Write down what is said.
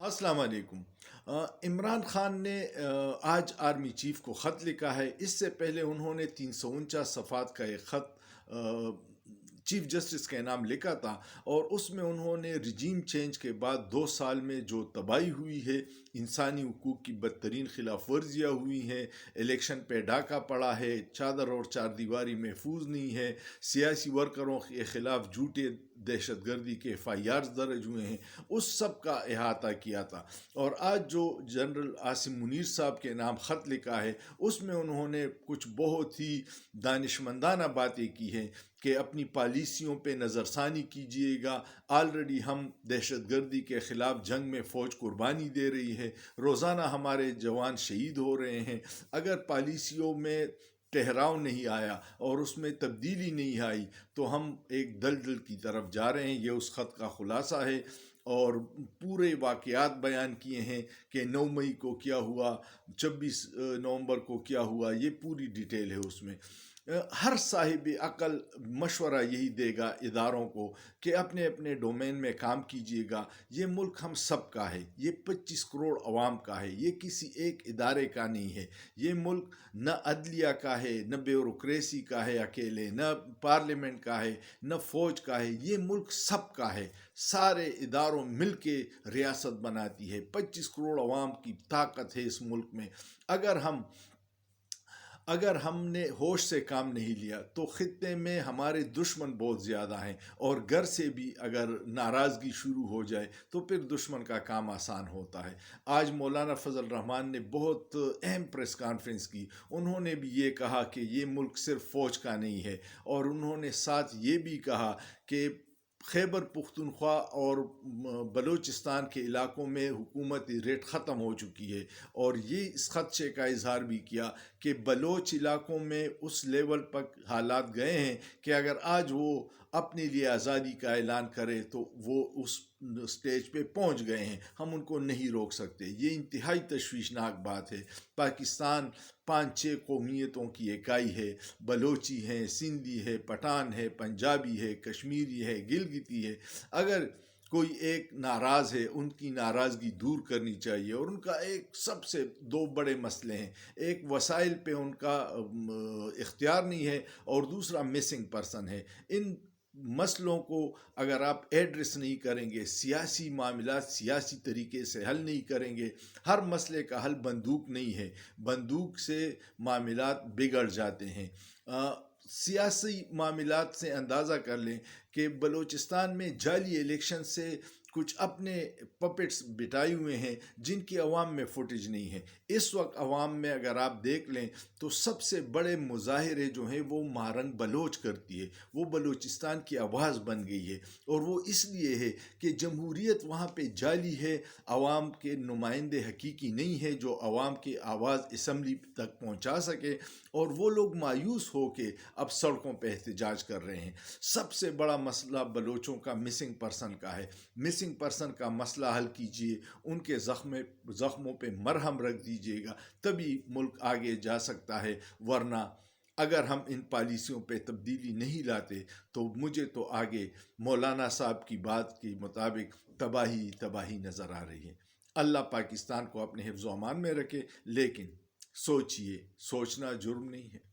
السلام علیکم۔ عمران خان نے آج آرمی چیف کو خط لکھا ہے۔ اس سے پہلے انہوں نے 349 صفحات کا ایک خط چیف جسٹس کے نام لکھا تھا، اور اس میں انہوں نے رجیم چینج کے بعد 2 سال میں جو تباہی ہوئی ہے، انسانی حقوق کی بدترین خلاف ورزیاں ہوئی ہیں، الیکشن پہ ڈاکہ پڑا ہے، چادر اور چار دیواری محفوظ نہیں ہے، سیاسی ورکروں کے خلاف جھوٹے دہشت گردی کے FIRs درج ہوئے ہیں، اس سب کا احاطہ کیا تھا۔ اور آج جو جنرل عاصم منیر صاحب کے نام خط لکھا ہے، اس میں انہوں نے کچھ بہت ہی دانشمندانہ باتیں کی ہیں کہ اپنی پالیسیوں پہ نظر ثانی کیجیے گا۔ آلریڈی ہم دہشت گردی کے خلاف جنگ میں فوج قربانی دے رہی ہے، روزانہ ہمارے جوان شہید ہو رہے ہیں۔ اگر پالیسیوں میں ٹھہراؤ نہیں آیا اور اس میں تبدیلی نہیں آئی تو ہم ایک دلدل کی طرف جا رہے ہیں۔ یہ اس خط کا خلاصہ ہے، اور پورے واقعات بیان کیے ہیں کہ 9 مئی کو کیا ہوا، 26 نومبر کو کیا ہوا، یہ پوری ڈیٹیل ہے اس میں۔ ہر صاحب عقل مشورہ یہی دے گا اداروں کو کہ اپنے اپنے ڈومین میں کام کیجیے گا۔ یہ ملک ہم سب کا ہے، یہ 25 کروڑ عوام کا ہے، یہ کسی ایک ادارے کا نہیں ہے۔ یہ ملک نہ عدلیہ کا ہے، نہ بیوروکریسی کا ہے اکیلے، نہ پارلیمنٹ کا ہے، نہ فوج کا ہے، یہ ملک سب کا ہے۔ سارے اداروں مل کے ریاست بناتی ہے۔ 25 کروڑ عوام کی طاقت ہے اس ملک میں۔ اگر ہم نے ہوش سے کام نہیں لیا تو خطے میں ہمارے دشمن بہت زیادہ ہیں، اور گھر سے بھی اگر ناراضگی شروع ہو جائے تو پھر دشمن کا کام آسان ہوتا ہے۔ آج مولانا فضل الرحمان نے بہت اہم پریس کانفرنس کی۔ انہوں نے بھی یہ کہا کہ یہ ملک صرف فوج کا نہیں ہے، اور انہوں نے ساتھ یہ بھی کہا کہ خیبر پختونخوا اور بلوچستان کے علاقوں میں حکومتی ریٹ ختم ہو چکی ہے، اور یہ اس خدشے کا اظہار بھی کیا کہ بلوچ علاقوں میں اس لیول پر حالات گئے ہیں کہ اگر آج وہ اپنے لیے آزادی کا اعلان کرے تو وہ اس سٹیج پہ پہنچ گئے ہیں، ہم ان کو نہیں روک سکتے۔ یہ انتہائی تشویشناک بات ہے۔ پاکستان 5-6 قومیتوں کی اکائی ہے، بلوچی ہے، سندھی ہے، پٹھان ہے، پنجابی ہے، کشمیری ہے، گلگتی ہے۔ اگر کوئی ایک ناراض ہے، ان کی ناراضگی دور کرنی چاہیے، اور ان کا ایک سب سے 2 بڑے مسئلے ہیں: ایک وسائل پہ ان کا اختیار نہیں ہے، اور دوسرا مسنگ پرسن ہے۔ ان مسئلوں کو اگر آپ ایڈریس نہیں کریں گے، سیاسی معاملات سیاسی طریقے سے حل نہیں کریں گے، ہر مسئلے کا حل بندوق نہیں ہے، بندوق سے معاملات بگڑ جاتے ہیں۔ سیاسی معاملات سے اندازہ کر لیں کہ بلوچستان میں جعلی الیکشن سے کچھ اپنے پپٹس بٹائے ہوئے ہیں جن کی عوام میں فوٹیج نہیں ہے۔ اس وقت عوام میں اگر آپ دیکھ لیں تو سب سے بڑے مظاہرے جو ہیں وہ مہرنگ بلوچ کرتی ہے، وہ بلوچستان کی آواز بن گئی ہے، اور وہ اس لیے ہے کہ جمہوریت وہاں پہ جعلی ہے، عوام کے نمائندے حقیقی نہیں ہے جو عوام کی آواز اسمبلی تک پہنچا سکے، اور وہ لوگ مایوس ہو کے اب سڑکوں پہ احتجاج کر رہے ہیں۔ سب سے بڑا مسئلہ بلوچوں کا مسنگ پرسن کا ہے۔ مسنگ پرسن کا مسئلہ حل کیجیے، ان کے زخموں پہ مرہم رکھ دیجیے گا، تبھی ملک آگے جا سکتا ہے۔ ورنہ اگر ہم ان پالیسیوں پہ تبدیلی نہیں لاتے تو مجھے تو آگے مولانا صاحب کی بات کے مطابق تباہی تباہی نظر آ رہی ہے۔ اللہ پاکستان کو اپنے حفظ و امان میں رکھے، لیکن سوچئے، سوچنا جرم نہیں ہے۔